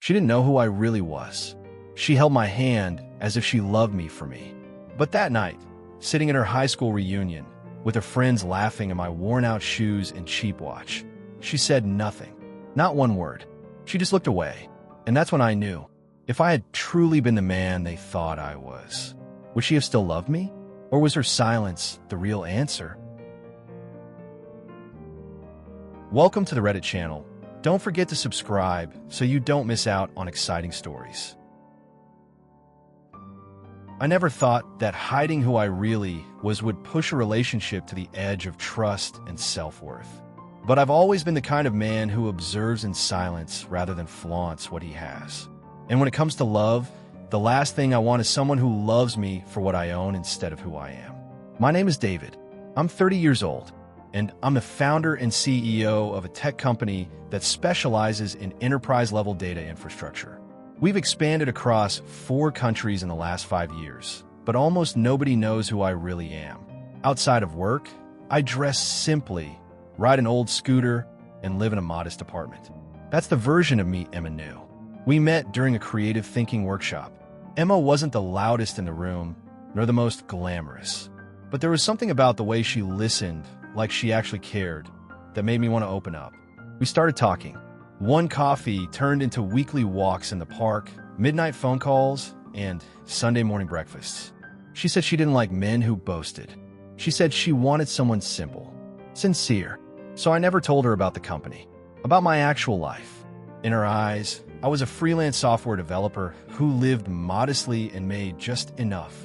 She didn't know who I really was. She held my hand as if she loved me for me. But that night, sitting at her high school reunion, with her friends laughing at my worn-out shoes and cheap watch, she said nothing. Not one word. She just looked away. And that's when I knew, if I had truly been the man they thought I was, would she have still loved me? Or was her silence the real answer? Welcome to the Reddit channel. Don't forget to subscribe so you don't miss out on exciting stories. I never thought that hiding who I really was would push a relationship to the edge of trust and self-worth. But I've always been the kind of man who observes in silence rather than flaunts what he has. And when it comes to love, the last thing I want is someone who loves me for what I own instead of who I am. My name is David. I'm 30 years old, and I'm the founder and CEO of a tech company that specializes in enterprise-level data infrastructure. We've expanded across 4 countries in the last 5 years, but almost nobody knows who I really am. Outside of work, I dress simply, ride an old scooter, and live in a modest apartment. That's the version of me Emma knew. We met during a creative thinking workshop. Emma wasn't the loudest in the room, nor the most glamorous. But there was something about the way she listened, like she actually cared, that made me want to open up. We started talking. One coffee turned into weekly walks in the park, midnight phone calls, and Sunday morning breakfasts. She said she didn't like men who boasted. She said she wanted someone simple, sincere. So I never told her about the company, about my actual life. In her eyes, I was a freelance software developer who lived modestly and made just enough.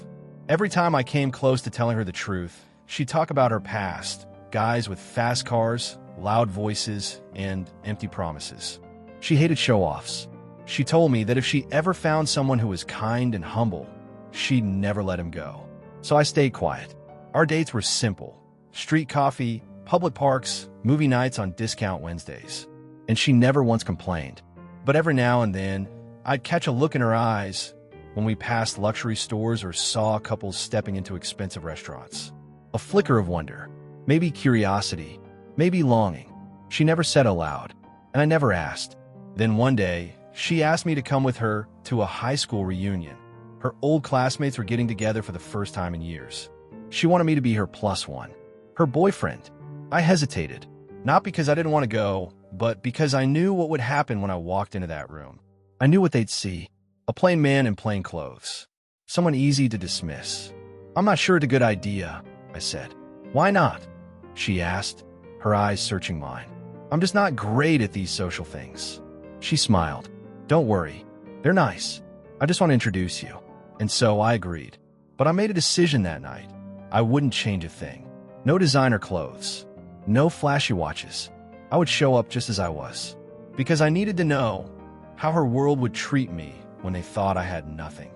Every time I came close to telling her the truth, she'd talk about her past, guys with fast cars, loud voices, and empty promises. She hated show-offs. She told me that if she ever found someone who was kind and humble, she'd never let him go. So I stayed quiet. Our dates were simple: street coffee, public parks, movie nights on discount Wednesdays. And she never once complained. But every now and then, I'd catch a look in her eyes when we passed luxury stores or saw couples stepping into expensive restaurants. A flicker of wonder, maybe curiosity, maybe longing. She never said aloud, and I never asked. Then one day, she asked me to come with her to a high school reunion. Her old classmates were getting together for the first time in years. She wanted me to be her plus one, her boyfriend. I hesitated, not because I didn't want to go, but because I knew what would happen when I walked into that room. I knew what they'd see: a plain man in plain clothes, someone easy to dismiss. "I'm not sure it's a good idea," I said. "Why not?" she asked, her eyes searching mine. "I'm just not great at these social things." She smiled. "Don't worry, they're nice. I just want to introduce you." And so I agreed. But I made a decision that night. I wouldn't change a thing. No designer clothes, no flashy watches. I would show up just as I was, because I needed to know how her world would treat me when they thought I had nothing.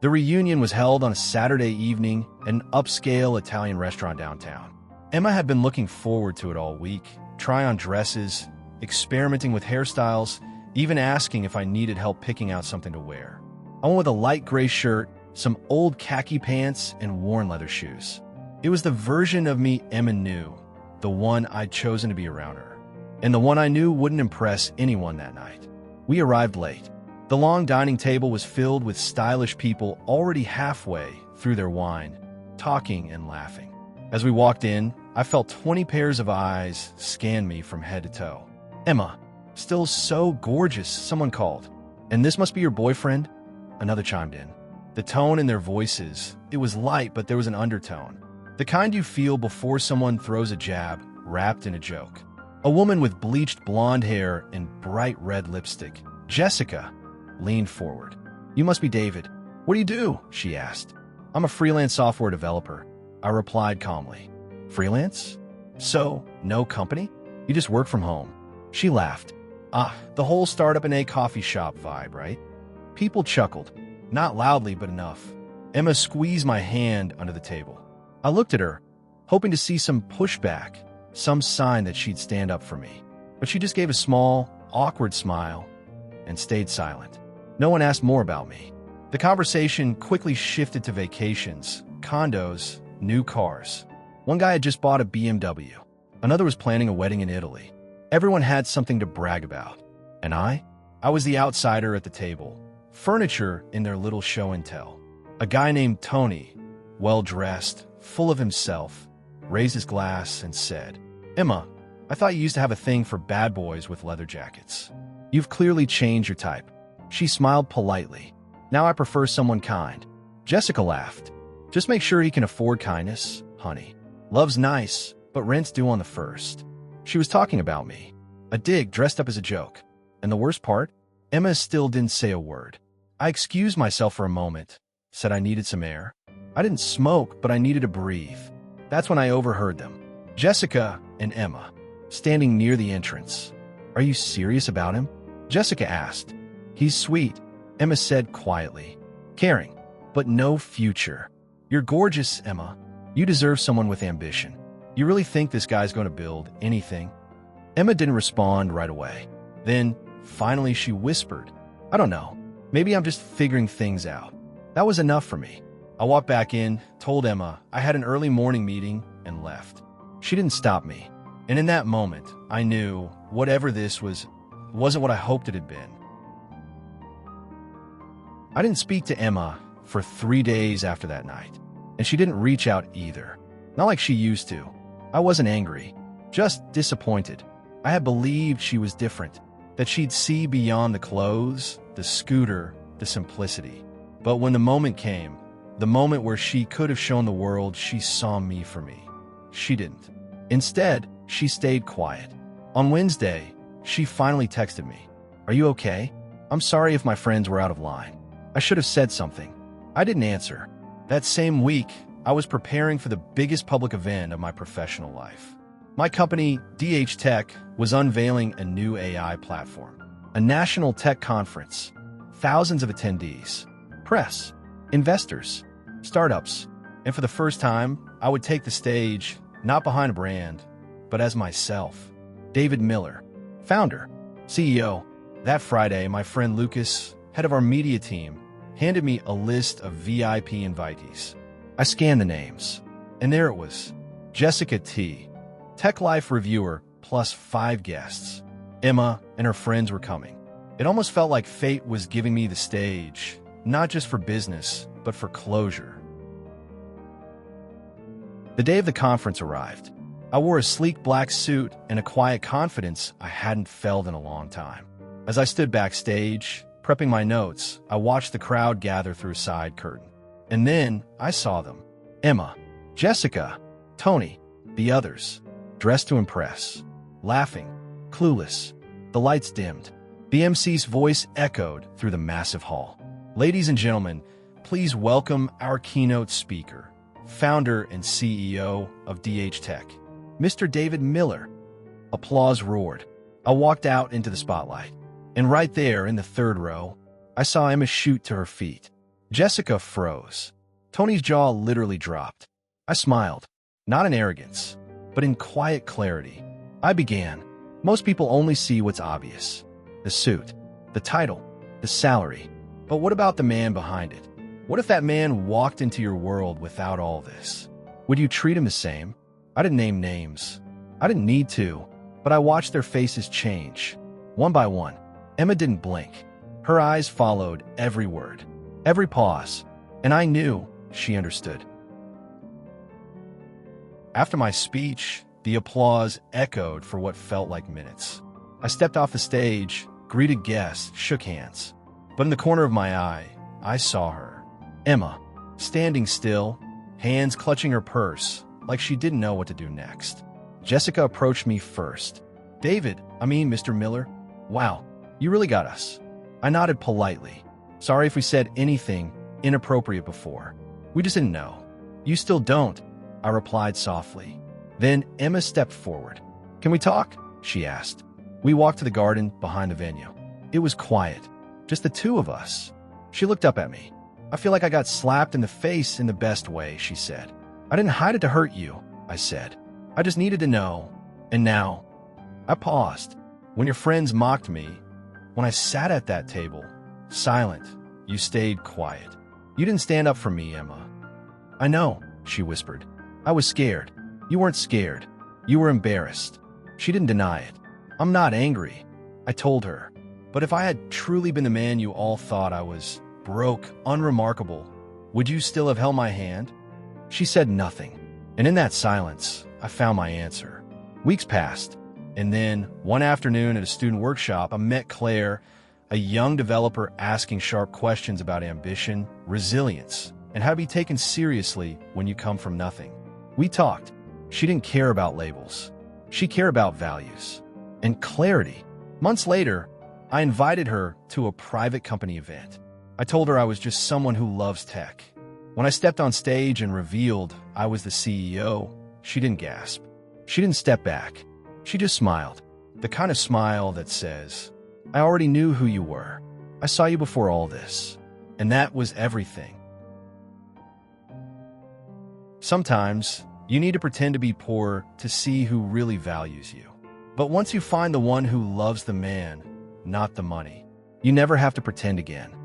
The reunion was held on a Saturday evening at an upscale Italian restaurant downtown. Emma had been looking forward to it all week, trying on dresses, experimenting with hairstyles, even asking if I needed help picking out something to wear. I went with a light gray shirt, some old khaki pants, and worn leather shoes. It was the version of me Emma knew, the one I'd chosen to be around her, and the one I knew wouldn't impress anyone that night. We arrived late. The long dining table was filled with stylish people already halfway through their wine, talking and laughing. As we walked in, I felt 20 pairs of eyes scan me from head to toe. "Emma, still so gorgeous," someone called. "And this must be your boyfriend?" Another chimed in. The tone in their voices, it was light, but there was an undertone. The kind you feel before someone throws a jab, wrapped in a joke. A woman with bleached blonde hair and bright red lipstick, Jessica, leaned forward. "You must be David. What do you do?" she asked. "I'm a freelance software developer," I replied calmly. "Freelance? So, no company? You just work from home?" She laughed. The whole startup in a coffee shop vibe, right?" People chuckled, not loudly but enough. Emma squeezed my hand under the table. I looked at her, hoping to see some pushback, some sign that she'd stand up for me. But she just gave a small, awkward smile and stayed silent. No one asked more about me. The conversation quickly shifted to vacations, condos, new cars. One guy had just bought a BMW. Another was planning a wedding in Italy. Everyone had something to brag about. And I was the outsider at the table. Furniture in their little show and tell. A guy named Tony, well-dressed, full of himself, raised his glass and said, "Emma, I thought you used to have a thing for bad boys with leather jackets. You've clearly changed your type." She smiled politely. "Now I prefer someone kind." Jessica laughed. "Just make sure he can afford kindness, honey. Love's nice, but rent's due on the 1st. She was talking about me. A dig dressed up as a joke. And the worst part? Emma still didn't say a word. I excused myself for a moment, said I needed some air. I didn't smoke, but I needed to breathe. That's when I overheard them. Jessica and Emma, standing near the entrance. "Are you serious about him?" Jessica asked. "He's sweet," Emma said quietly. "Caring, but no future. You're gorgeous, Emma. You deserve someone with ambition. You really think this guy's going to build anything?" Emma didn't respond right away. Then, finally, she whispered, "I don't know. Maybe I'm just figuring things out." That was enough for me. I walked back in, told Emma I had an early morning meeting, and left. She didn't stop me. And in that moment, I knew whatever this was wasn't what I hoped it had been. I didn't speak to Emma for 3 days after that night, and she didn't reach out either. Not like she used to. I wasn't angry, just disappointed. I had believed she was different, that she'd see beyond the clothes, the scooter, the simplicity. But when the moment came, the moment where she could have shown the world she saw me for me, she didn't. Instead, she stayed quiet. On Wednesday, she finally texted me, "Are you okay? I'm sorry if my friends were out of line. I should have said something." I didn't answer. That same week, I was preparing for the biggest public event of my professional life. My company, DH Tech, was unveiling a new AI platform, a national tech conference, thousands of attendees, press, investors, startups, and for the first time, I would take the stage, not behind a brand, but as myself. David Miller, founder, CEO. That Friday, my friend Lucas, head of our media team, handed me a list of VIP invitees. I scanned the names, and there it was. Jessica T., Tech Life reviewer, plus 5 guests. Emma and her friends were coming. It almost felt like fate was giving me the stage, not just for business, but for closure. The day of the conference arrived. I wore a sleek black suit and a quiet confidence I hadn't felt in a long time. As I stood backstage, prepping my notes, I watched the crowd gather through a side curtain. And then I saw them. Emma, Jessica, Tony, the others, dressed to impress, laughing, clueless. The lights dimmed. The MC's voice echoed through the massive hall. "Ladies and gentlemen, please welcome our keynote speaker, founder and CEO of DH Tech, Mr. David Miller." Applause roared. I walked out into the spotlight, and right there in the 3rd row, I saw Emma shoot to her feet. Jessica froze. Tony's jaw literally dropped. I smiled, not in arrogance, but in quiet clarity. I began. Most people only see what's obvious. The suit, the title, the salary. But what about the man behind it? What if that man walked into your world without all this? Would you treat him the same? I didn't name names. I didn't need to, but I watched their faces change. One by one, Emma didn't blink. Her eyes followed every word, every pause, and I knew she understood. After my speech, the applause echoed for what felt like minutes. I stepped off the stage, greeted guests, shook hands. But in the corner of my eye, I saw her. Emma, standing still, hands clutching her purse, like she didn't know what to do next. Jessica approached me first. Mr. Miller, wow, you really got us." I nodded politely. "Sorry if we said anything inappropriate before. We just didn't know." "You still don't," I replied softly. Then Emma stepped forward. "Can we talk?" she asked. We walked to the garden behind the venue. It was quiet, just the two of us. She looked up at me. "I feel like I got slapped in the face in the best way," she said. "I didn't hide it to hurt you," I said. "I just needed to know. And now..." I paused. "When your friends mocked me, when I sat at that table, silent, you stayed quiet. You didn't stand up for me, Emma." "I know," she whispered. "I was scared. You weren't scared. You were embarrassed." She didn't deny it. I'm not angry, I told her. But if I had truly been the man you all thought I was, broke, unremarkable, would you still have held my hand? She said nothing, and in that silence, I found my answer. Weeks passed, and then, one afternoon at a student workshop, I met Claire, a young developer asking sharp questions about ambition, resilience, and how to be taken seriously when you come from nothing. We talked. She didn't care about labels. She cared about values and clarity. Months later, I invited her to a private company event. I told her I was just someone who loves tech. When I stepped on stage and revealed I was the CEO, she didn't gasp. She didn't step back. She just smiled. The kind of smile that says, I already knew who you were. I saw you before all this. And that was everything. Sometimes, you need to pretend to be poor to see who really values you. But once you find the one who loves the man, not the money, you never have to pretend again.